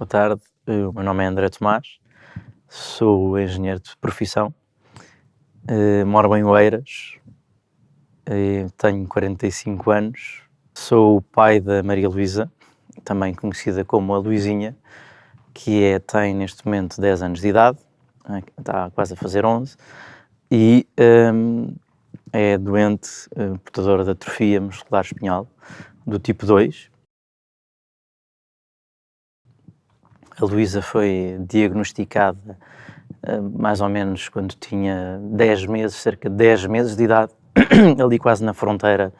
Boa tarde, o meu nome é André Tomás, sou engenheiro de profissão, moro em Oeiras, tenho 45 anos, sou o pai da Maria Luísa, também conhecida como a Luizinha, tem neste momento 10 anos de idade, está quase a fazer 11, e é doente, portadora de atrofia muscular espinhal, do tipo 2. A Luísa foi diagnosticada mais ou menos quando tinha 10 meses, cerca de 10 meses de idade, ali quase na fronteira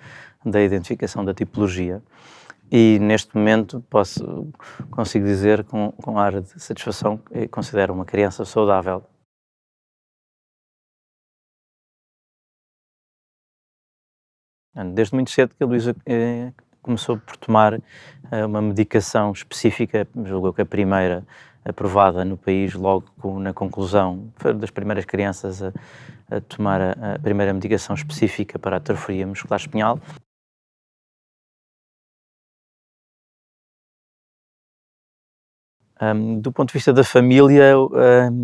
da identificação da tipologia. E neste momento consigo dizer com ar de satisfação que considero uma criança saudável. Desde muito cedo que a Luísa começou por tomar uma medicação específica, julgo que a primeira aprovada no país logo na conclusão, foi das primeiras crianças a tomar a primeira medicação específica para a atrofia muscular espinhal. Do ponto de vista da família,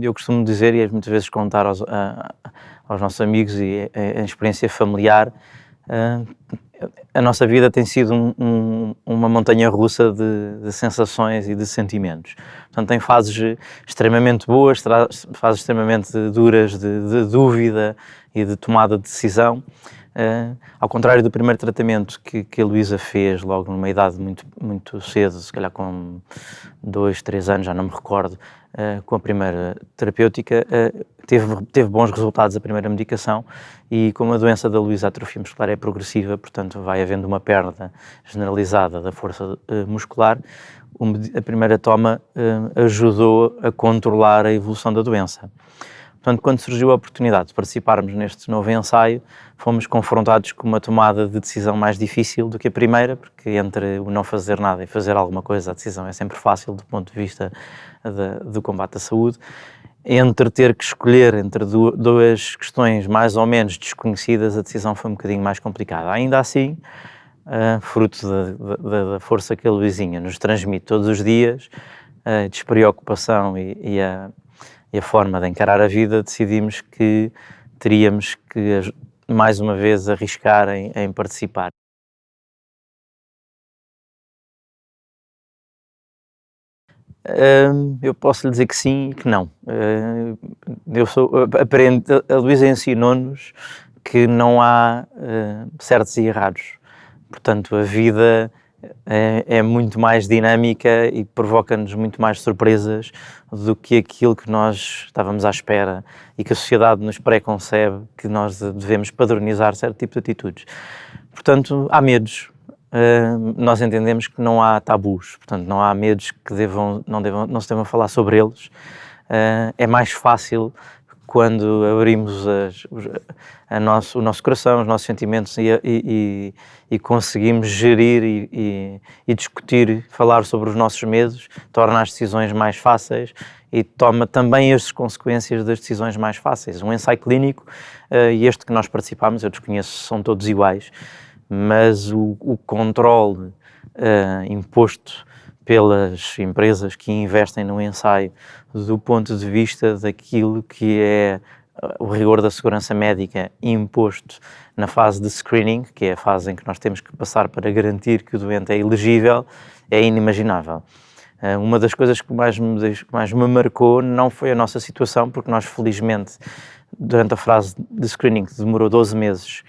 eu costumo dizer, e muitas vezes contar aos nossos amigos e a experiência familiar, a nossa vida tem sido uma montanha-russa de sensações e de sentimentos. Portanto, tem fases extremamente boas, fases extremamente duras de dúvida e de tomada de decisão. Ao contrário do primeiro tratamento que a Luísa fez logo numa idade muito cedo, se calhar com 2, 3 anos, já não me recordo, com a primeira terapêutica, teve bons resultados a primeira medicação, e como a doença da Luísa, a atrofia muscular, é progressiva, portanto vai havendo uma perda generalizada da força muscular, a primeira toma ajudou a controlar a evolução da doença. Portanto, quando surgiu a oportunidade de participarmos neste novo ensaio, fomos confrontados com uma tomada de decisão mais difícil do que a primeira, porque entre o não fazer nada e fazer alguma coisa, a decisão é sempre fácil do ponto de vista do combate à saúde. Entre ter que escolher entre duas questões mais ou menos desconhecidas, a decisão foi um bocadinho mais complicada. Ainda assim, fruto da força que a Luizinha nos transmite todos os dias, a despreocupação e a forma de encarar a vida, decidimos que teríamos que mais uma vez arriscar em participar. Eu posso lhe dizer que sim e que não. A Luísa ensinou-nos que não há certos e errados. Portanto, a vida é muito mais dinâmica e provoca-nos muito mais surpresas do que aquilo que nós estávamos à espera e que a sociedade nos preconcebe que nós devemos padronizar certo tipo de atitudes. Portanto, há medos. Nós entendemos que não há tabus, portanto, não há medos que não se devam falar sobre eles. É mais fácil quando abrimos o nosso coração, os nossos sentimentos e conseguimos gerir e discutir, falar sobre os nossos medos, torna as decisões mais fáceis e toma também as consequências das decisões mais fáceis. Um ensaio clínico, e este que nós participamos, eu desconheço, são todos iguais, mas o controle imposto pelas empresas que investem no ensaio do ponto de vista daquilo que é o rigor da segurança médica imposto na fase de screening, que é a fase em que nós temos que passar para garantir que o doente é elegível, é inimaginável. Uma das coisas que mais me marcou não foi a nossa situação, porque nós felizmente, durante a fase de screening, que demorou 12 meses,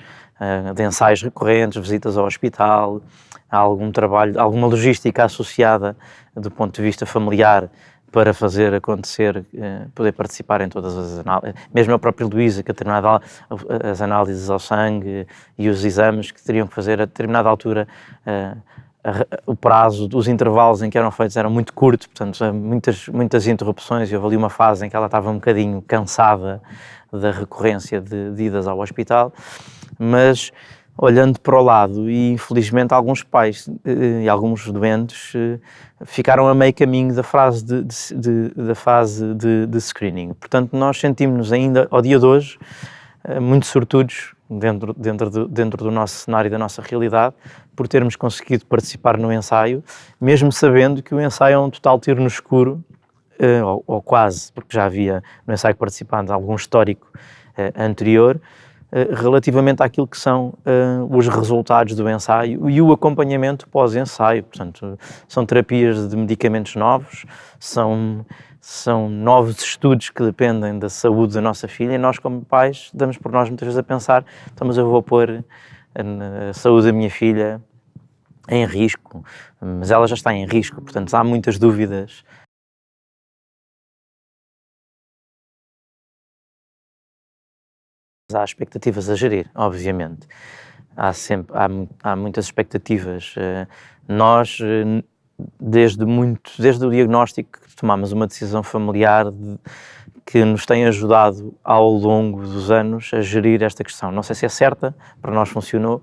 de ensaios recorrentes, visitas ao hospital, há algum trabalho, alguma logística associada do ponto de vista familiar para fazer acontecer, poder participar em todas as análises. Mesmo a própria Luísa, que a determinada as análises ao sangue e os exames que teriam que fazer a determinada altura, o prazo, os intervalos em que eram feitos eram muito curtos, portanto, muitas interrupções, e houve ali uma fase em que ela estava um bocadinho cansada da recorrência de idas ao hospital, mas olhando para o lado, e infelizmente alguns pais e alguns doentes ficaram a meio caminho da fase de screening. Portanto, nós sentimos-nos ainda, ao dia de hoje, muito sortudos dentro do nosso cenário e da nossa realidade, por termos conseguido participar no ensaio, mesmo sabendo que o ensaio é um total tiro no escuro, ou quase, porque já havia no ensaio que participámos algum histórico anterior, relativamente àquilo que são os resultados do ensaio e o acompanhamento pós-ensaio. Portanto, são terapias de medicamentos novos, são novos estudos que dependem da saúde da nossa filha, e nós, como pais, damos por nós muitas vezes a pensar: então, mas eu vou pôr a saúde da minha filha em risco, mas ela já está em risco, portanto há muitas dúvidas. Há expectativas a gerir, obviamente. Há muitas expectativas. Nós, desde o diagnóstico, tomámos uma decisão familiar que nos tem ajudado ao longo dos anos a gerir esta questão. Não sei se é certa, para nós funcionou.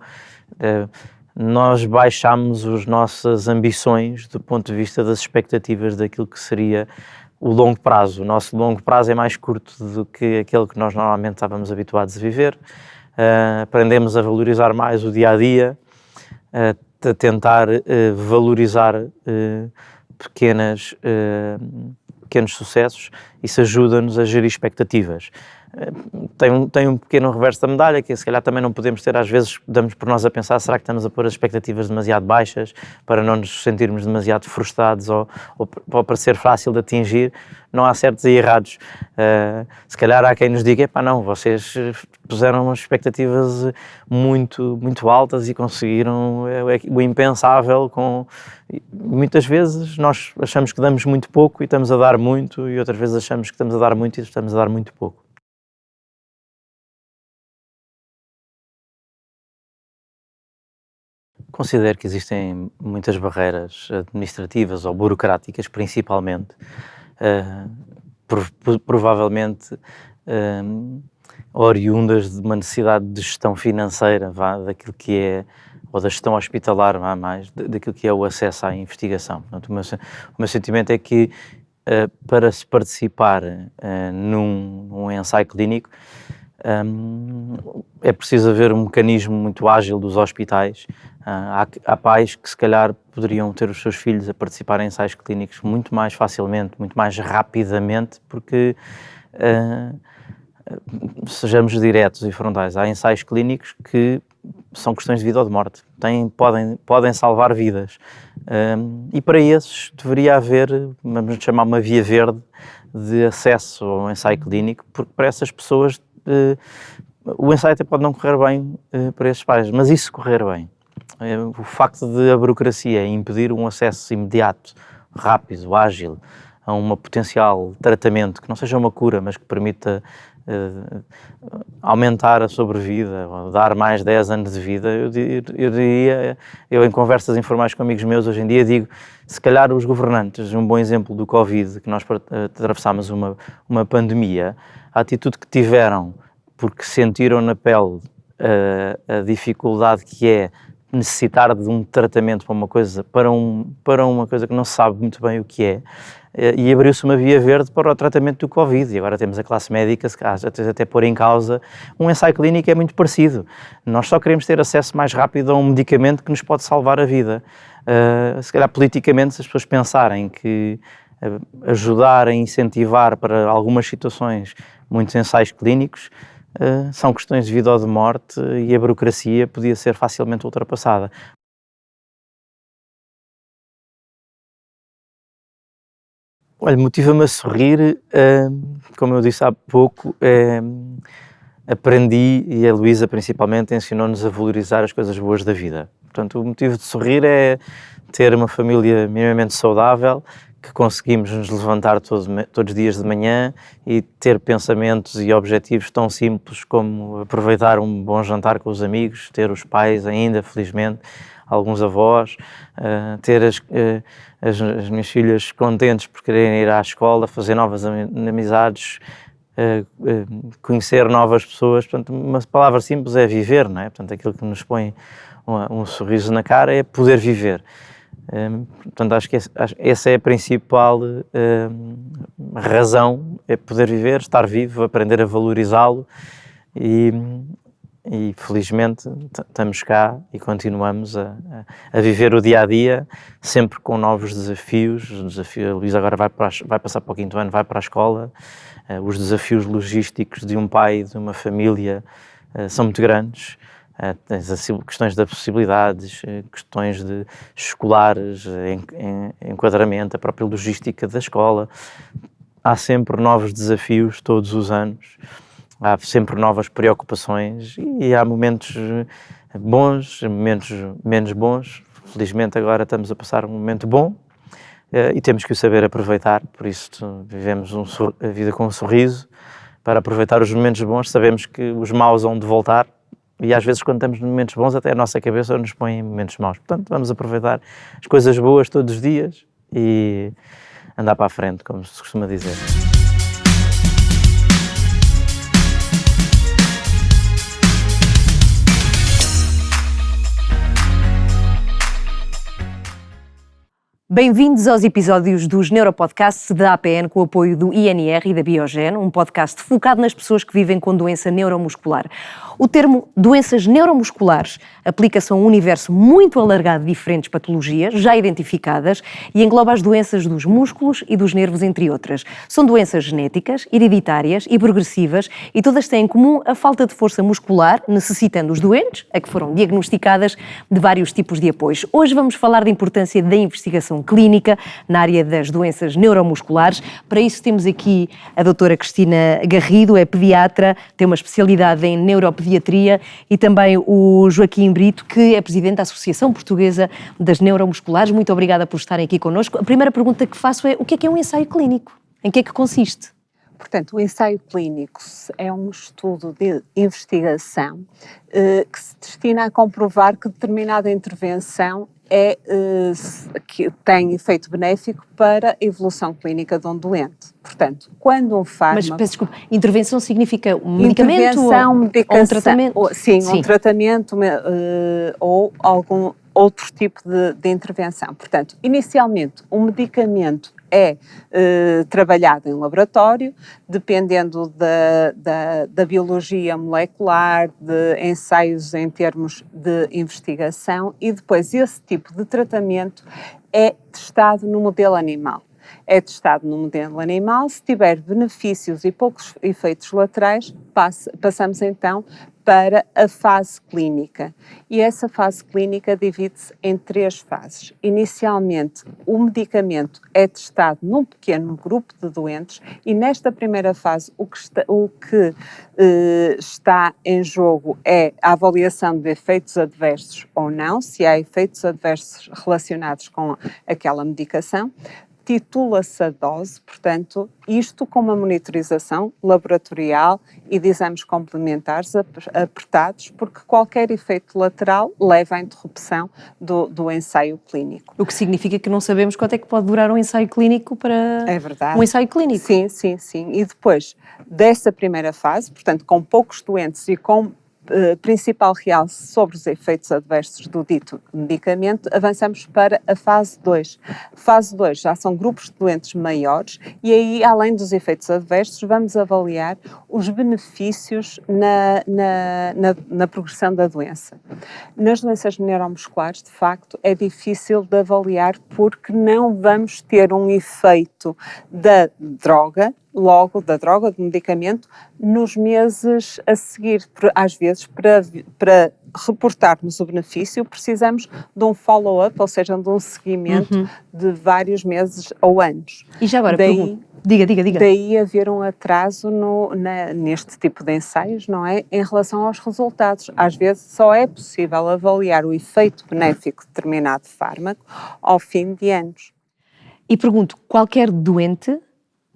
Nós baixámos as nossas ambições do ponto de vista das expectativas daquilo que seria o longo prazo. O nosso longo prazo é mais curto do que aquele que nós normalmente estávamos habituados a viver. Aprendemos a valorizar mais o dia-a-dia, a tentar valorizar pequenos sucessos. Isso ajuda-nos a gerir expectativas. Tem um pequeno reverso da medalha, que se calhar também não podemos ter, às vezes damos por nós a pensar: será que estamos a pôr as expectativas demasiado baixas para não nos sentirmos demasiado frustrados ou para ser fácil de atingir? Não há certos e errados. Se calhar há quem nos diga: epá, não, vocês puseram umas expectativas muito, muito altas e conseguiram o impensável. Muitas vezes nós achamos que damos muito pouco e estamos a dar muito, e outras vezes achamos que estamos a dar muito e estamos a dar muito pouco. Considero que existem muitas barreiras administrativas ou burocráticas, principalmente, provavelmente oriundas de uma necessidade de gestão financeira, daquilo que é, ou da gestão hospitalar, daquilo que é o acesso à investigação. Portanto, o meu sentimento é que para se participar num ensaio clínico, é preciso haver um mecanismo muito ágil dos hospitais. Há pais que se calhar poderiam ter os seus filhos a participar em ensaios clínicos muito mais facilmente, muito mais rapidamente, porque, sejamos diretos e frontais, há ensaios clínicos que são questões de vida ou de morte, podem salvar vidas, e para esses deveria haver, vamos chamar, uma via verde de acesso ao ensaio clínico, porque para essas pessoas o ensaio até pode não correr bem para esses pais, mas e se correr bem? O facto de a burocracia impedir um acesso imediato, rápido, ágil, a um potencial tratamento que não seja uma cura, mas que permita aumentar a sobrevida, ou dar mais 10 anos de vida, eu diria, em conversas informais com amigos meus hoje em dia, digo: se calhar os governantes, um bom exemplo do Covid, que nós atravessámos uma pandemia, a atitude que tiveram, porque sentiram na pele a dificuldade que é necessitar de um tratamento para uma coisa que não se sabe muito bem o que é, e abriu-se uma via verde para o tratamento do Covid, e agora temos a classe médica até pôr em causa. Um ensaio clínico é muito parecido. Nós só queremos ter acesso mais rápido a um medicamento que nos pode salvar a vida. Se calhar politicamente, se as pessoas pensarem que ajudar a incentivar para algumas situações muitos ensaios clínicos, são questões de vida ou de morte, e a burocracia podia ser facilmente ultrapassada. Olha, motiva-me a sorrir, como eu disse há pouco, aprendi, e a Luísa principalmente ensinou-nos a valorizar as coisas boas da vida. Portanto, o motivo de sorrir é ter uma família minimamente saudável, que conseguimos nos levantar todos os dias de manhã e ter pensamentos e objetivos tão simples como aproveitar um bom jantar com os amigos, ter os pais ainda, felizmente, alguns avós, ter as minhas filhas contentes por quererem ir à escola, fazer novas amizades, conhecer novas pessoas. Portanto, uma palavra simples é viver, não é? Portanto, aquilo que nos põe um sorriso na cara é poder viver. Portanto, acho que essa é a principal razão, é poder viver, estar vivo, aprender a valorizá-lo, e e felizmente estamos cá e continuamos a viver o dia-a-dia, sempre com novos desafios. A Luísa agora vai passar para o 5º ano, vai para a escola. Os desafios logísticos de um pai e de uma família são muito grandes. Tens questões de acessibilidades, questões de escolares, enquadramento, a própria logística da escola. Há sempre novos desafios todos os anos, há sempre novas preocupações e há momentos bons, momentos menos bons. Felizmente agora estamos a passar um momento bom e temos que o saber aproveitar, por isso vivemos a vida com um sorriso para aproveitar os momentos bons. Sabemos que os maus vão de voltar e às vezes quando estamos em momentos bons até a nossa cabeça nos põe em momentos maus. Portanto, vamos aproveitar as coisas boas todos os dias e andar para a frente, como se costuma dizer. Bem-vindos aos episódios dos Neuropodcasts da APN com o apoio do INR e da Biogen, um podcast focado nas pessoas que vivem com doença neuromuscular. O termo doenças neuromusculares aplica-se a um universo muito alargado de diferentes patologias já identificadas e engloba as doenças dos músculos e dos nervos, entre outras. São doenças genéticas, hereditárias e progressivas e todas têm em comum a falta de força muscular, necessitando os doentes, a que foram diagnosticadas, de vários tipos de apoios. Hoje vamos falar da importância da investigação clínica na área das doenças neuromusculares. Para isso temos aqui a doutora Cristina Garrido, é pediatra, tem uma especialidade em neuropediatria, e também o Joaquim Brito, que é presidente da Associação Portuguesa das Neuromusculares. Muito obrigada por estarem aqui connosco. A primeira pergunta que faço é: o que é um ensaio clínico? Em que é que consiste? Portanto, o ensaio clínico é um estudo de investigação que se destina a comprovar que determinada intervenção que tem efeito benéfico para a evolução clínica de um doente. Portanto, quando um fármaco... Mas, peço desculpa, intervenção significa um medicamento medicação, ou um tratamento? Sim, um tratamento ou algum outro tipo de intervenção. Portanto, inicialmente, um medicamento é trabalhado em laboratório, dependendo da biologia molecular, de ensaios em termos de investigação, e depois esse tipo de tratamento é testado no modelo animal. É testado no modelo animal, se tiver benefícios e poucos efeitos laterais, passamos então para a fase clínica. E essa fase clínica divide-se em 3 fases. Inicialmente, o medicamento é testado num pequeno grupo de doentes e nesta primeira fase o que está em jogo é a avaliação de efeitos adversos ou não, se há efeitos adversos relacionados com aquela medicação. Titula-se a dose, portanto, isto com uma monitorização laboratorial e de exames complementares apertados, porque qualquer efeito lateral leva à interrupção do ensaio clínico. O que significa que não sabemos quanto é que pode durar um ensaio clínico para... É verdade. Um ensaio clínico. Sim. E depois dessa primeira fase, portanto, com poucos doentes e com principal realce sobre os efeitos adversos do dito medicamento, avançamos para a fase 2. Fase 2 já são grupos de doentes maiores e aí, além dos efeitos adversos, vamos avaliar os benefícios na progressão da doença. Nas doenças neuromusculares, de facto, é difícil de avaliar porque não vamos ter um efeito da droga, do medicamento, nos meses a seguir. Às vezes, para reportarmos o benefício, precisamos de um follow-up, ou seja, de um seguimento de vários meses ou anos. E já agora, diga. Daí haver um atraso neste tipo de ensaios, não é? Em relação aos resultados. Às vezes só é possível avaliar o efeito benéfico de determinado fármaco ao fim de anos. E pergunto, qualquer doente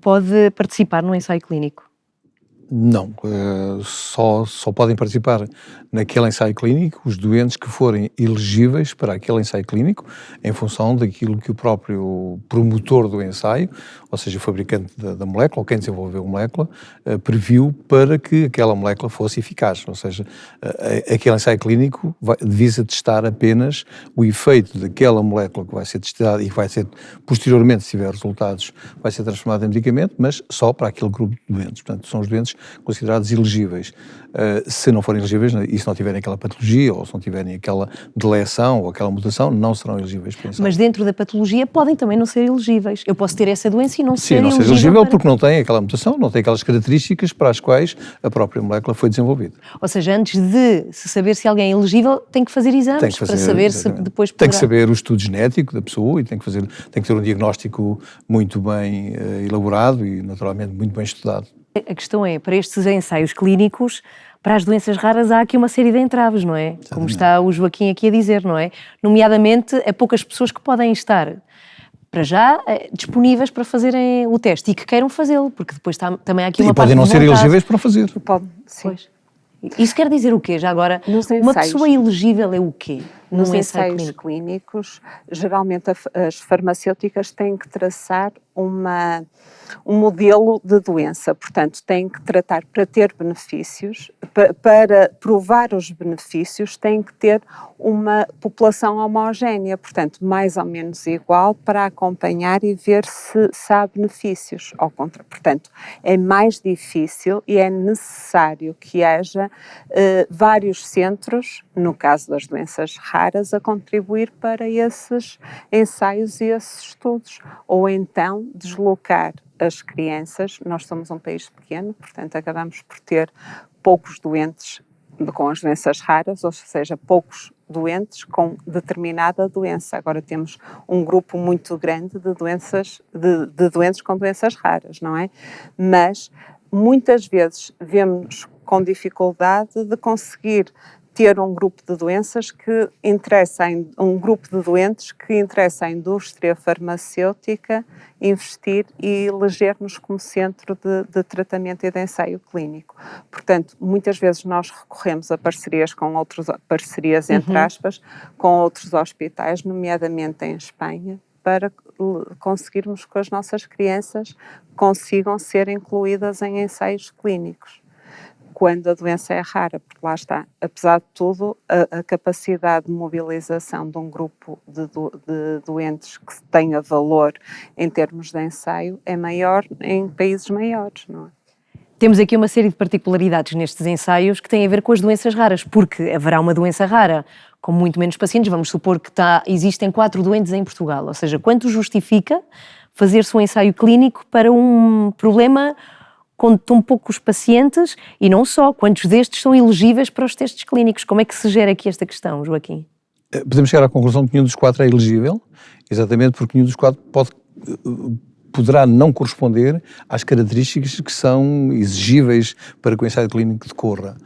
pode participar num ensaio clínico? Não, só podem participar naquele ensaio clínico os doentes que forem elegíveis para aquele ensaio clínico em função daquilo que o próprio promotor do ensaio, ou seja, o fabricante da molécula, ou quem desenvolveu a molécula, previu para que aquela molécula fosse eficaz. Ou seja, aquele ensaio clínico visa testar apenas o efeito daquela molécula que vai ser testada e que vai ser, posteriormente, se tiver resultados, vai ser transformada em medicamento, mas só para aquele grupo de doentes. Portanto, são os doentes considerados elegíveis. Se não forem elegíveis e se não tiverem aquela patologia ou se não tiverem aquela deleção ou aquela mutação, não serão elegíveis para ensaio. Mas dentro da patologia podem também não ser elegíveis. Eu posso ter essa doença e não ser não elegível. Ser elegível porque não tem aquela mutação, não tem aquelas características para as quais a própria molécula foi desenvolvida. Ou seja, antes de se saber se alguém é elegível, tem que fazer exames para saber exatamente. se depois poderá... Tem que saber o estudo genético da pessoa e tem que ter um diagnóstico muito bem elaborado e naturalmente muito bem estudado. A questão é, para estes ensaios clínicos, para as doenças raras há aqui uma série de entraves, não é? Exatamente. Como está o Joaquim aqui a dizer, não é? Nomeadamente, é poucas pessoas que podem estar, para já, disponíveis para fazerem o teste e que queiram fazê-lo, porque depois também há aqui uma parte de vontade. E podem não ser elegíveis para fazer. Pode, sim. Pois. Isso quer dizer o quê? Já agora, uma pessoa elegível é o quê? Nos ensaios clínicos, geralmente as farmacêuticas têm que traçar um modelo de doença, portanto, têm que tratar para ter benefícios, para provar os benefícios, têm que ter uma população homogénea, portanto, mais ou menos igual, para acompanhar e ver se há benefícios. Ao contrário, portanto, é mais difícil e é necessário que haja vários centros, no caso das doenças raras, a contribuir para esses ensaios e esses estudos, ou então deslocar as crianças. Nós somos um país pequeno, portanto acabamos por ter poucos doentes com as doenças raras, ou seja, poucos doentes com determinada doença. Agora temos um grupo muito grande de doentes com doenças raras, não é? Mas muitas vezes vemos com dificuldade de conseguir ter um grupo de doenças que interessa, um grupo de doentes que interessa à indústria farmacêutica investir e eleger-nos como centro de tratamento e de ensaio clínico. Portanto, muitas vezes nós recorremos a parcerias entre aspas, com outros hospitais, nomeadamente em Espanha, para conseguirmos que as nossas crianças consigam ser incluídas em ensaios clínicos, quando a doença é rara, porque lá está, apesar de tudo, a capacidade de mobilização de um grupo de doentes que tenha valor em termos de ensaio é maior em países maiores, não é? Temos aqui uma série de particularidades nestes ensaios que têm a ver com as doenças raras, porque haverá uma doença rara com muito menos pacientes. Vamos supor que existem 4 doentes em Portugal, ou seja, quanto justifica fazer-se um ensaio clínico para um problema com tão poucos pacientes e não só, quantos destes são elegíveis para os testes clínicos? Como é que se gera aqui esta questão, Joaquim? Podemos chegar à conclusão que nenhum dos 4 é elegível, exatamente porque nenhum dos 4 poderá não corresponder às características que são exigíveis para que o ensaio clínico decorra.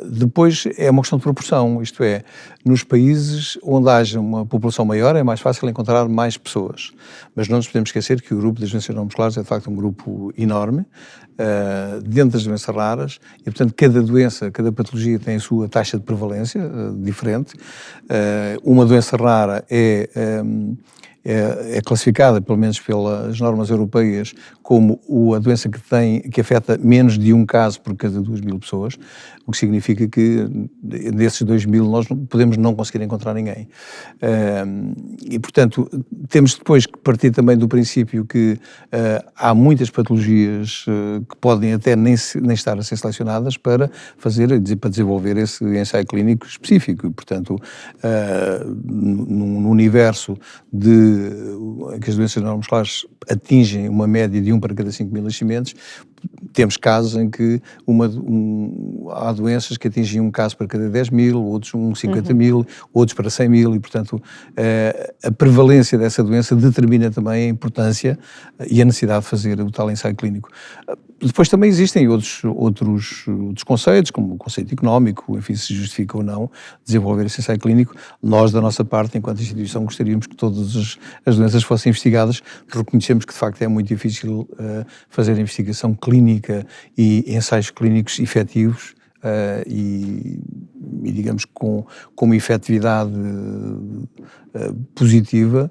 Depois é uma questão de proporção, isto é, nos países onde haja uma população maior é mais fácil encontrar mais pessoas, mas não nos podemos esquecer que o grupo das doenças neuromusculares é de facto um grupo enorme, dentro das doenças raras, e portanto cada patologia tem a sua taxa de prevalência diferente. Uma doença rara é classificada, pelo menos pelas normas europeias, como a doença que afeta menos de um caso por cada 2.000 pessoas, o que significa que desses 2.000 nós podemos não conseguir encontrar ninguém. E, portanto, temos depois que partir também do princípio que há muitas patologias que podem até nem estar a ser selecionadas para desenvolver esse ensaio clínico específico. E, portanto, no universo em que as doenças neuromusculares atingem uma média de 1 para cada 5.000 nascimentos, temos casos em que há doenças que atingem um caso para cada 10.000, outros 50.000, outros para 100.000 e, portanto, a prevalência dessa doença determina também a importância e a necessidade de fazer o tal ensaio clínico. Depois também existem outros conceitos, como o conceito económico, enfim, se justifica ou não desenvolver esse ensaio clínico. Nós, da nossa parte, enquanto instituição, gostaríamos que todas as doenças fossem investigadas. Reconhecemos que, de facto, é muito difícil fazer investigação clínica e ensaios clínicos efetivos e digamos, com uma efetividade positiva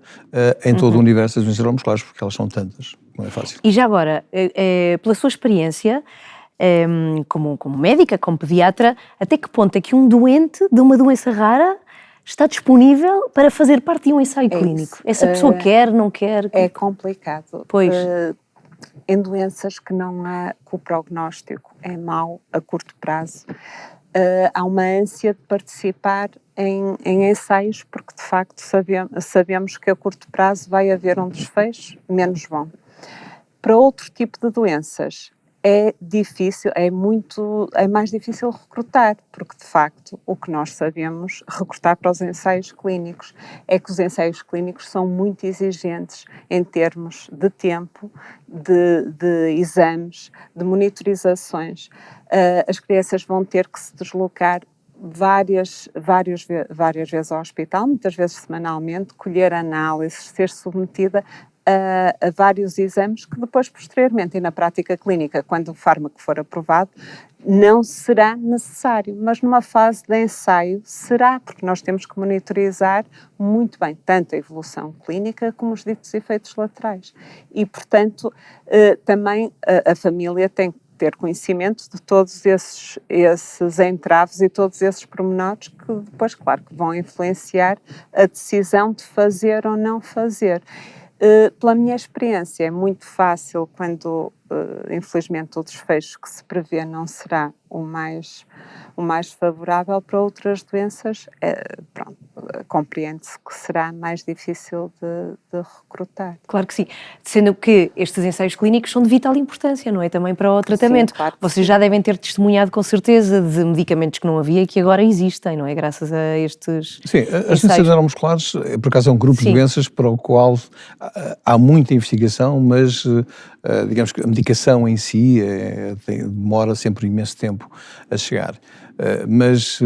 em todo o universo das doenças neuromusculares, porque elas são tantas. Não é fácil. E já agora, pela sua experiência, como médica, como pediatra, até que ponto é que um doente de uma doença rara está disponível para fazer parte de um ensaio clínico? Isso. Essa pessoa quer, não quer? É complicado. Pois. Em doenças que que o prognóstico é mau a curto prazo, há uma ânsia de participar em ensaios, porque de facto sabemos que a curto prazo vai haver um desfecho menos bom. Para outro tipo de doenças é mais difícil recrutar, porque de facto o que nós sabemos recrutar para os ensaios clínicos é que os ensaios clínicos são muito exigentes em termos de tempo, de exames, de monitorizações. As crianças vão ter que se deslocar várias vezes ao hospital, muitas vezes semanalmente, colher análises, ser submetida a vários exames que depois, posteriormente, e na prática clínica, quando o fármaco for aprovado, não será necessário, mas numa fase de ensaio será, porque nós temos que monitorizar muito bem tanto a evolução clínica como os ditos efeitos laterais. E, portanto, também a família tem que ter conhecimento de todos esses entraves e todos esses pormenores que depois, claro, que vão influenciar a decisão de fazer ou não fazer. Pela minha experiência, é muito fácil quando, infelizmente, o desfecho que se prevê não será o mais favorável. Para outras doenças, compreende-se que será mais difícil de recrutar. Claro que sim, sendo que estes ensaios clínicos são de vital importância, não é? Também para o tratamento. Sim, claro que Vocês sim. já devem ter testemunhado com certeza de medicamentos que não havia e que agora existem, não é? Graças a estes Sim, as doenças neuromusculares, por acaso, é um grupo Sim. de doenças para o qual há muita investigação, mas digamos que a medicação em si demora sempre imenso tempo a chegar. Mas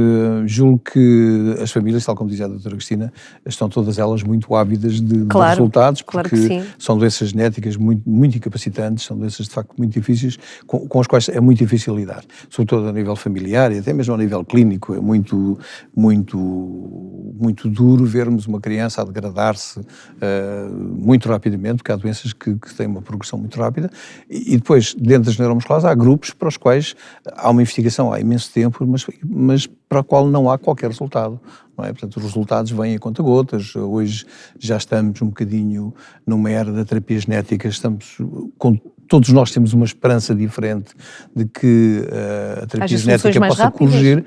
julgo que as famílias, tal como dizia a doutora Cristina, estão todas elas muito ávidas de resultados, claro porque que sim. são doenças genéticas muito, muito incapacitantes, são doenças de facto muito difíceis, com as quais é muito difícil lidar, sobretudo a nível familiar e até mesmo a nível clínico. É muito, muito, muito duro vermos uma criança a degradar-se muito rapidamente, porque há doenças que têm uma progressão muito rápida, e depois, dentro das neuromusculares, há grupos para os quais há uma investigação há imenso tempo, mas para a qual não há qualquer resultado, não é? Portanto, os resultados vêm a conta-gotas. Hoje já estamos um bocadinho numa era da terapia genética, todos nós temos uma esperança diferente de que a terapia genética possa corrigir.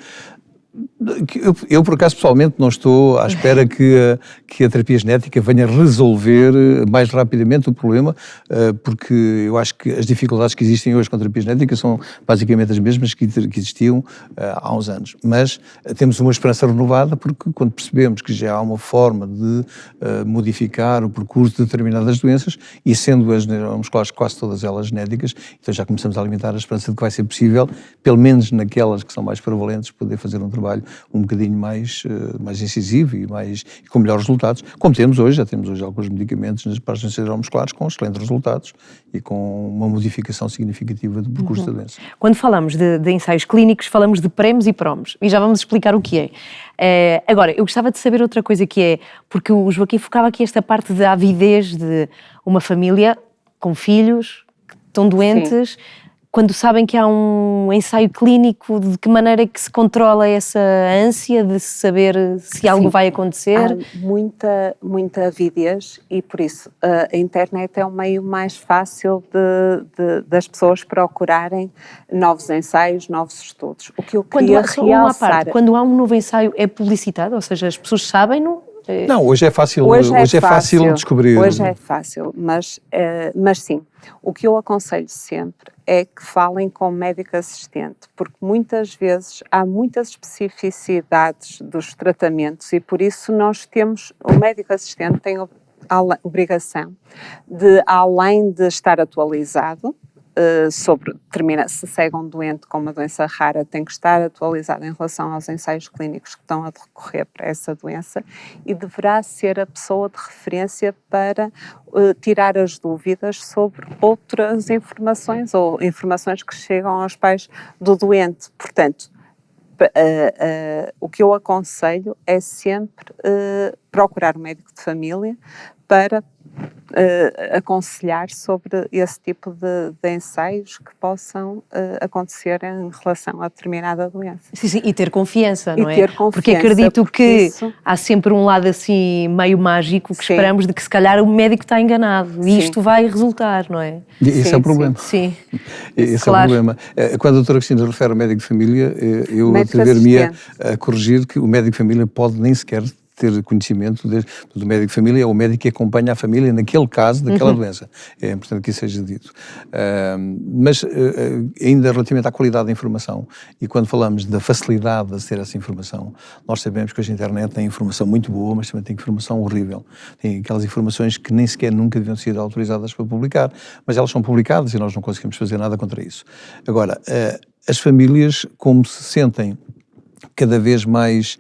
Eu, por acaso, pessoalmente, não estou à espera que a terapia genética venha resolver mais rapidamente o problema, porque eu acho que as dificuldades que existem hoje com a terapia genética são basicamente as mesmas que existiam há uns anos. Mas temos uma esperança renovada, porque quando percebemos que já há uma forma de modificar o percurso de determinadas doenças, e sendo as neuromusculares quase todas elas genéticas, então já começamos a alimentar a esperança de que vai ser possível, pelo menos naquelas que são mais prevalentes, poder fazer um trabalho um bocadinho mais incisivo e com melhores resultados, como já temos hoje alguns medicamentos para as doenças neuromusculares com excelentes resultados e com uma modificação significativa do percurso da doença. Quando falamos de ensaios clínicos, falamos de premos e promos, e já vamos explicar o que é. Agora, eu gostava de saber outra coisa que é, porque o Joaquim focava aqui esta parte da avidez de uma família com filhos que estão doentes. Sim. Quando sabem que há um ensaio clínico, de que maneira é que se controla essa ânsia de saber se algo vai acontecer? Há muita avidez e por isso a internet é o meio mais fácil das pessoas procurarem novos ensaios, novos estudos. O que eu queria realçar... Quando há um novo ensaio é publicitado? Ou seja, as pessoas sabem-no? Não, hoje é fácil descobrir. Hoje é fácil, mas sim, o que eu aconselho sempre é que falem com o médico assistente, porque muitas vezes há muitas especificidades dos tratamentos e por isso o médico assistente tem a obrigação de, além de estar atualizado, se segue um doente com uma doença rara, tem que estar atualizado em relação aos ensaios clínicos que estão a decorrer para essa doença e deverá ser a pessoa de referência para tirar as dúvidas sobre outras informações ou informações que chegam aos pais do doente. Portanto, o que eu aconselho é sempre procurar um médico de família para aconselhar sobre esse tipo de ensaios que possam acontecer em relação a determinada doença. Sim, e ter confiança, não é? Ter confiança, porque acredito que isso... há sempre um lado assim meio mágico que sim. esperamos de que se calhar o médico está enganado e isto vai resultar, não é? E esse é o problema. Sim. Esse claro. é o problema. Quando a doutora Cristina refere ao médico de família, eu atrever-me a corrigir que o médico de família pode nem sequer ter conhecimento do médico de família, é o médico que acompanha a família naquele caso, daquela doença. É importante que isso seja dito. Mas ainda relativamente à qualidade da informação, e quando falamos da facilidade de aceder a essa informação, nós sabemos que hoje a internet tem informação muito boa, mas também tem informação horrível. Tem aquelas informações que nem sequer nunca deviam ser autorizadas para publicar, mas elas são publicadas e nós não conseguimos fazer nada contra isso. Agora, as famílias, como se sentem cada vez mais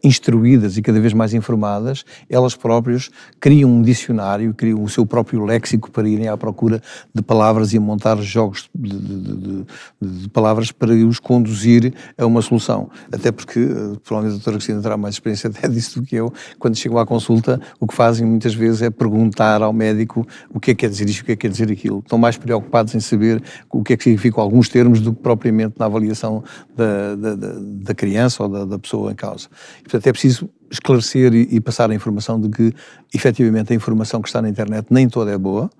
instruídas e cada vez mais informadas, elas próprias criam um dicionário, criam o seu próprio léxico para irem à procura de palavras e a montar jogos de palavras para os conduzir a uma solução. Até porque, provavelmente a doutora Cristina terá mais experiência até disso do que eu, quando chegam à consulta, o que fazem muitas vezes é perguntar ao médico o que é que quer dizer isto, o que é que quer dizer aquilo. Estão mais preocupados em saber o que é que significam alguns termos do que propriamente na avaliação da criança ou da pessoa em causa. E, portanto, é preciso esclarecer e passar a informação de que, efetivamente, a informação que está na internet nem toda é boa,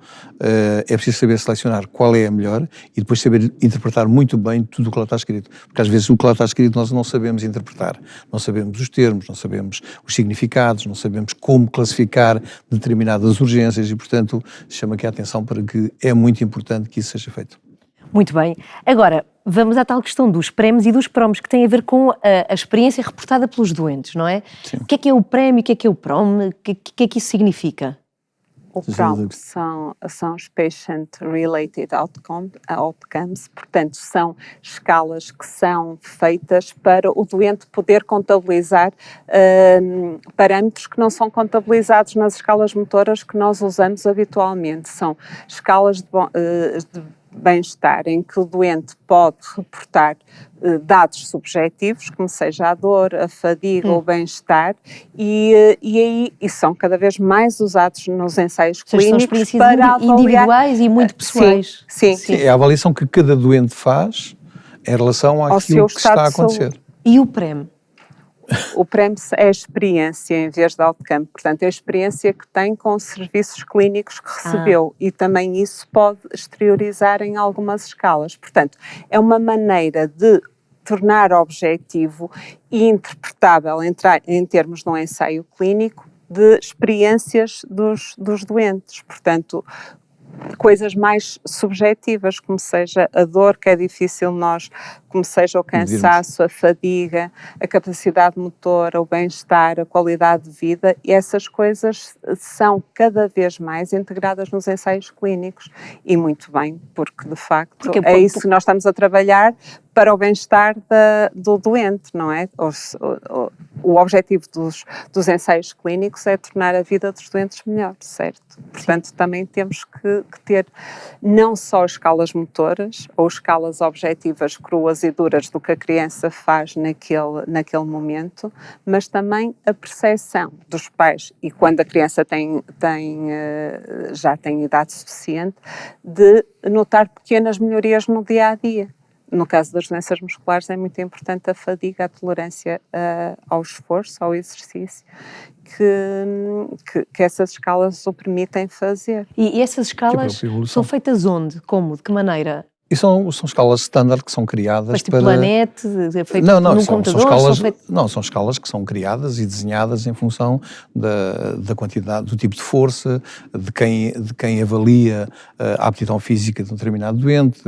é preciso saber selecionar qual é a melhor e depois saber interpretar muito bem tudo o que lá está escrito. Porque às vezes o que lá está escrito nós não sabemos interpretar, não sabemos os termos, não sabemos os significados, não sabemos como classificar determinadas urgências e, portanto, chama aqui a atenção para que é muito importante que isso seja feito. Muito bem. Agora, vamos à tal questão dos prémios e dos promos, que tem a ver com a experiência reportada pelos doentes, não é? Sim. O que é o prémio, o que é o prom, o que é que isso significa? O PROM são os Patient Related Outcomes, portanto, são escalas que são feitas para o doente poder contabilizar parâmetros que não são contabilizados nas escalas motoras que nós usamos habitualmente. São escalas de bem-estar, em que o doente pode reportar dados subjetivos, como seja a dor, a fadiga ou o bem-estar, e são cada vez mais usados nos ensaios clínicos para avaliar... individuais e muito pessoais. Sim. É a avaliação que cada doente faz em relação àquilo que está a acontecer. E o PREM? O PREM é a experiência em vez de outcome, portanto é a experiência que tem com os serviços clínicos que recebeu e também isso pode exteriorizar em algumas escalas. Portanto, é uma maneira de tornar objetivo e interpretável em termos de um ensaio clínico de experiências dos doentes. Portanto, coisas mais subjetivas, como seja a dor, que é difícil nós, como seja o cansaço, a fadiga, a capacidade motora, o bem-estar, a qualidade de vida, e essas coisas são cada vez mais integradas nos ensaios clínicos. E muito bem, porque de facto é isso que nós estamos a trabalhar para o bem-estar do doente, não é? O objetivo dos ensaios clínicos é tornar a vida dos doentes melhor, certo? Portanto, também temos que ter não só escalas motoras ou escalas objetivas cruas e duras do que a criança faz naquele momento, mas também a percepção dos pais, e quando a criança já tem idade suficiente, de notar pequenas melhorias no dia-a-dia. No caso das doenças musculares é muito importante a fadiga, a tolerância ao esforço, ao exercício, que essas escalas o permitem fazer. E essas escalas são feitas onde? Como? De que maneira? E são escalas standard que são criadas mas tipo planete, feito num computador? São escalas que são criadas e desenhadas em função da quantidade, do tipo de força, de quem avalia a aptidão física de um determinado doente,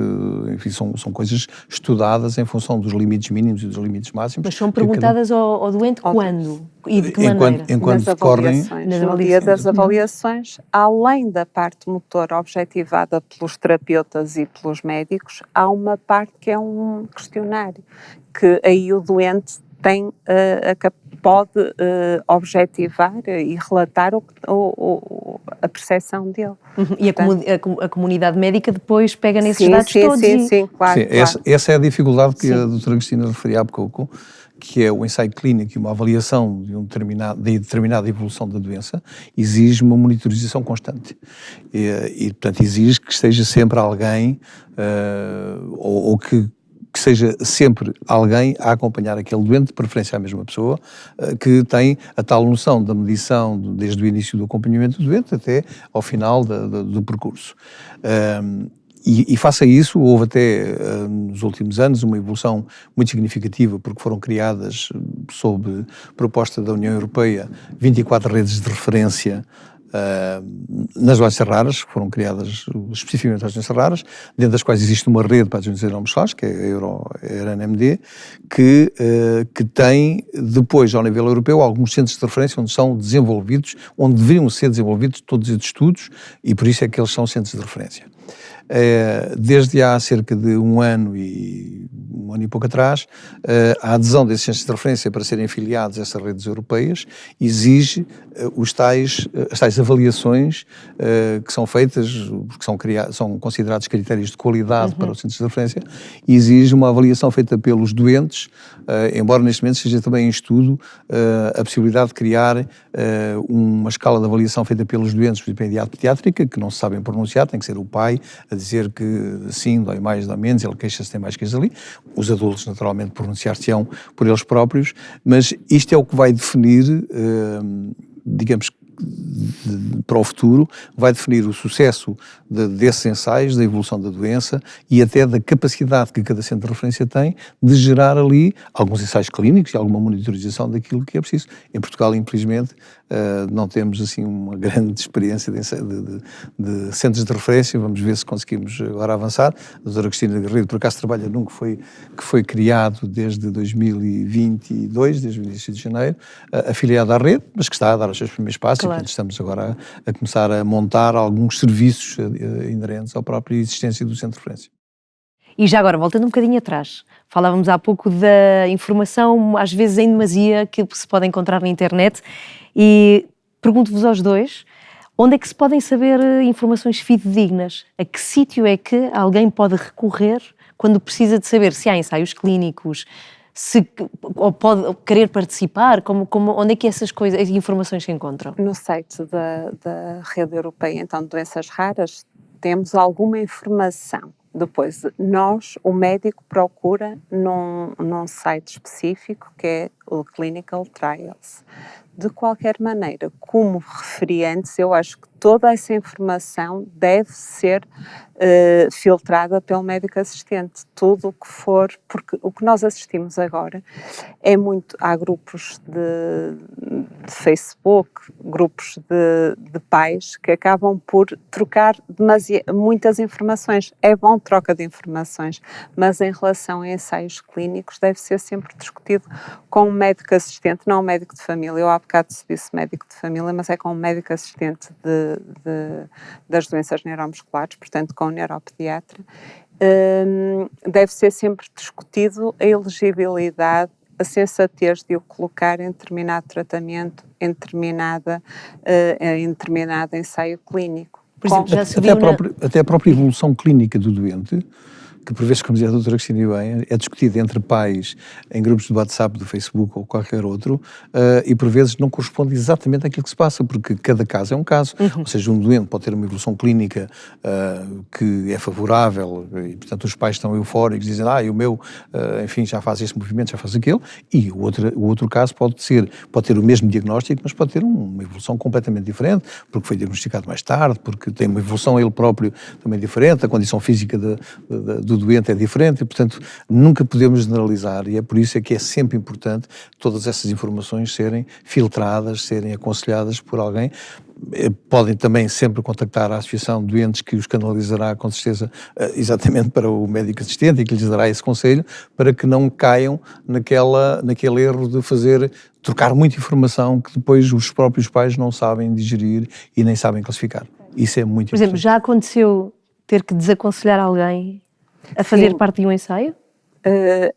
enfim, são coisas estudadas em função dos limites mínimos e dos limites máximos. Mas são perguntadas ao doente quando? E de que maneira? Enquanto decorrem... No dia das avaliações, além da parte motora objetivada pelos terapeutas e pelos médicos, há uma parte que é um questionário, que aí o doente pode objetivar e relatar a percepção dele. E a comunidade médica depois pega nesses dados todos? Sim, claro. Essa é a dificuldade que a doutora Cristina referia há pouco, que é o ensaio clínico e uma avaliação de determinada evolução da doença, exige uma monitorização constante. Portanto, exige que esteja sempre alguém, ou que seja sempre alguém a acompanhar aquele doente, de preferência a mesma pessoa, que tem a tal noção da medição desde o início do acompanhamento do doente até ao final do percurso. E face a isso, houve até nos últimos anos uma evolução muito significativa, porque foram criadas, sob proposta da União Europeia, 24 redes de referência nas doenças raras, que foram criadas especificamente para as doenças raras, dentro das quais existe uma rede para as doenças neuromusculares, que é a EuroNMD, que tem depois, ao nível europeu, alguns centros de referência onde são desenvolvidos, onde deveriam ser desenvolvidos todos estes estudos, e por isso é que eles são centros de referência. Desde há cerca de um ano e pouco atrás, a adesão desses centros de referência para serem afiliados a essas redes europeias exige as tais avaliações que são feitas, porque são considerados critérios de qualidade para os centros de referência, e exige uma avaliação feita pelos doentes, embora neste momento seja também em estudo a possibilidade de criar uma escala de avaliação feita pelos doentes por idade pediátrica, que não se sabem pronunciar, tem que ser o pai a dizer que sim, dói mais, dói menos, ele queixa-se, tem mais queixas ali. Os adultos, naturalmente, pronunciar-se-ão por eles próprios, mas isto é o que vai definir, digamos, para o futuro, vai definir o sucesso desses ensaios, da evolução da doença e até da capacidade que cada centro de referência tem de gerar ali alguns ensaios clínicos e alguma monitorização daquilo que é preciso. Em Portugal, infelizmente, não temos assim uma grande experiência de centros de referência. Vamos ver se conseguimos agora avançar. A doutora Cristina Garrido, por acaso, trabalha num que foi criado desde 2022, desde o início de janeiro, afiliado à rede, mas que está a dar os seus primeiros passos. Claro. E, portanto, estamos agora a começar a montar alguns serviços inerentes à própria existência do centro de referência. E já agora, voltando um bocadinho atrás, falávamos há pouco da informação, às vezes em demasia, que se pode encontrar na internet, e pergunto-vos aos dois, onde é que se podem saber informações fidedignas? A que sítio é que alguém pode recorrer quando precisa de saber se há ensaios clínicos, ou pode querer participar? Onde é que essas informações se encontram? No site da Rede Europeia, então, de Doenças Raras, temos alguma informação. Depois, o médico procura num site específico, que é o Clinical Trials. De qualquer maneira, como referi antes, eu acho que toda essa informação deve ser filtrada pelo médico assistente. Tudo o que for, porque o que nós assistimos agora é muito, há grupos de Facebook, grupos de pais que acabam por trocar muitas informações. É bom troca de informações, mas em relação a ensaios clínicos deve ser sempre discutido com um médico assistente, não um médico de família. Eu há bocado disse médico de família, mas é com um médico assistente das doenças neuromusculares, portanto com um neuropediatra. Deve ser sempre discutido a elegibilidade, a sensatez de o colocar em determinado tratamento, em determinado ensaio clínico. Por exemplo, já se até a própria evolução clínica do doente, que por vezes, como dizia a doutora Cristina bem, é discutida entre pais em grupos de WhatsApp, do Facebook ou qualquer outro, e por vezes não corresponde exatamente àquilo que se passa, porque cada caso é um caso. Ou seja, um doente pode ter uma evolução clínica que é favorável e, portanto, os pais estão eufóricos, dizem, o meu, enfim, já faz este movimento, já faz aquele, e o outro caso pode ter o mesmo diagnóstico, mas pode ter uma evolução completamente diferente, porque foi diagnosticado mais tarde, porque tem uma evolução ele próprio também diferente, a condição física do doente é diferente e, portanto, nunca podemos generalizar, e é por isso que é sempre importante todas essas informações serem filtradas, serem aconselhadas por alguém. Podem também sempre contactar a Associação de Doentes, que os canalizará com certeza exatamente para o médico assistente e que lhes dará esse conselho, para que não caiam naquele erro de trocar muita informação que depois os próprios pais não sabem digerir e nem sabem classificar. Isso é muito importante. Por exemplo, já aconteceu ter que desaconselhar alguém a fazer parte de um ensaio?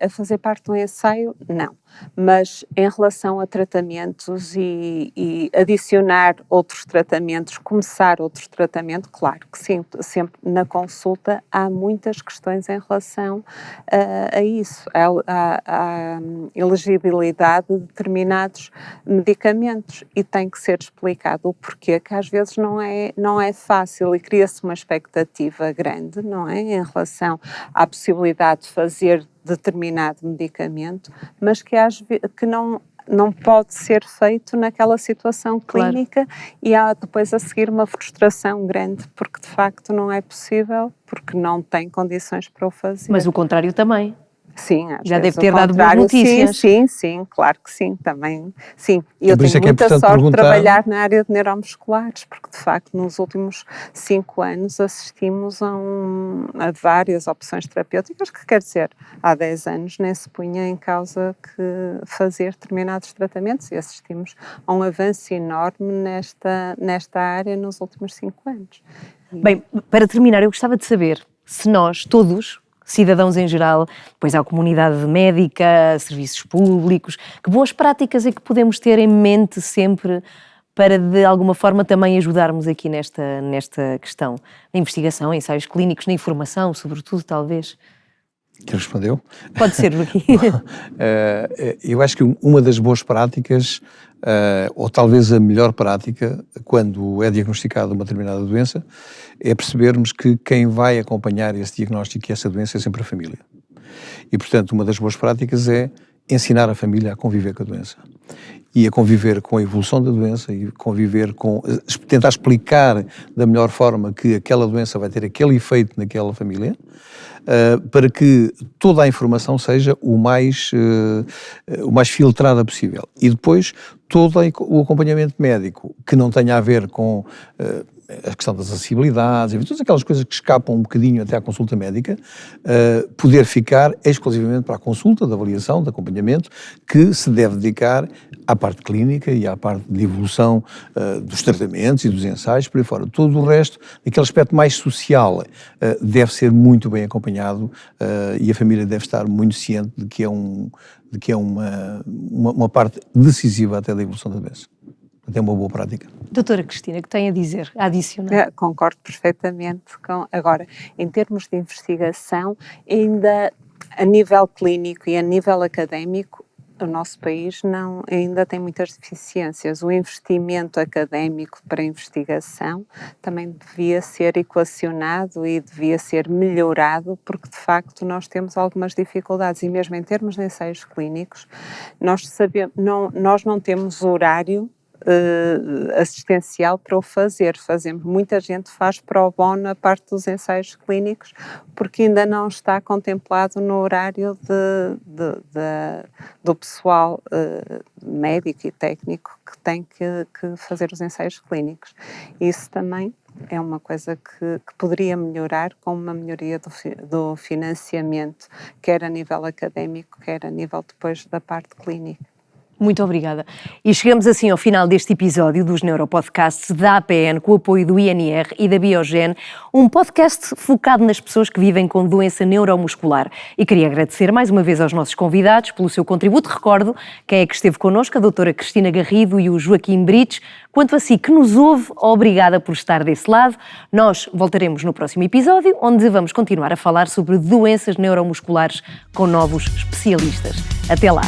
A fazer parte de um ensaio, não. Mas em relação a tratamentos e adicionar outros tratamentos, começar outro tratamento, claro que sim, sempre na consulta há muitas questões em relação a isso, à elegibilidade de determinados medicamentos, e tem que ser explicado o porquê, que às vezes não é fácil, e cria-se uma expectativa grande, não é, em relação à possibilidade de fazer determinado medicamento, mas que não pode ser feito naquela situação clínica, claro. E há depois a seguir uma frustração grande, porque de facto não é possível, porque não tem condições para o fazer. Mas o contrário também. Sim, já deve ter dado boas notícias. Sim, claro que sim, também, sim. E eu tenho muita sorte de trabalhar na área de neuromusculares, porque de facto nos últimos 5 anos assistimos a várias opções terapêuticas, que quer dizer, há 10 anos nem se punha em causa que fazer determinados tratamentos, e assistimos a um avanço enorme nesta área nos últimos 5 anos. Bem, para terminar, eu gostava de saber se nós, todos, cidadãos em geral, depois à comunidade médica, serviços públicos, que boas práticas é que podemos ter em mente sempre para, de alguma forma, também ajudarmos aqui nesta questão da investigação, ensaios clínicos, na informação, sobretudo, talvez? Que respondeu? Pode ser, aqui. Eu acho que uma das boas práticas, ou talvez a melhor prática, quando é diagnosticada uma determinada doença, é percebermos que quem vai acompanhar esse diagnóstico e essa doença é sempre a família. E, portanto, uma das boas práticas é ensinar a família a conviver com a doença. E a conviver com a evolução da doença, e conviver com... tentar explicar da melhor forma que aquela doença vai ter aquele efeito naquela família, para que toda a informação seja o mais filtrada possível. E depois todo o acompanhamento médico, que não tenha a ver com a questão das acessibilidades, todas aquelas coisas que escapam um bocadinho até à consulta médica, poder ficar exclusivamente para a consulta, de avaliação, de acompanhamento, que se deve dedicar à parte clínica e à parte de evolução dos tratamentos e dos ensaios, por aí fora. Todo o resto, aquele aspecto mais social, deve ser muito bem acompanhado, e a família deve estar muito ciente de que é uma parte decisiva até da evolução da doença. É uma boa prática. Doutora Cristina, que tem a dizer, a adicionar? Concordo perfeitamente. Agora, em termos de investigação, ainda a nível clínico e a nível académico, o nosso país ainda tem muitas deficiências. O investimento académico para a investigação também devia ser equacionado e devia ser melhorado, porque de facto nós temos algumas dificuldades, e mesmo em termos de ensaios clínicos, nós não temos horário assistencial para o fazer. Muita gente faz pro bono a parte dos ensaios clínicos, porque ainda não está contemplado no horário do pessoal médico e técnico que tem que fazer os ensaios clínicos. Isso também é uma coisa que poderia melhorar com uma melhoria do financiamento, quer a nível académico, quer a nível depois da parte clínica. Muito obrigada. E chegamos assim ao final deste episódio dos Neuropodcasts da APN, com o apoio do INR e da Biogen, um podcast focado nas pessoas que vivem com doença neuromuscular. E queria agradecer mais uma vez aos nossos convidados pelo seu contributo. Recordo quem é que esteve connosco, a doutora Cristina Garrido e o Joaquim Brites. Quanto a si que nos ouve, obrigada por estar desse lado. Nós voltaremos no próximo episódio, onde vamos continuar a falar sobre doenças neuromusculares com novos especialistas. Até lá!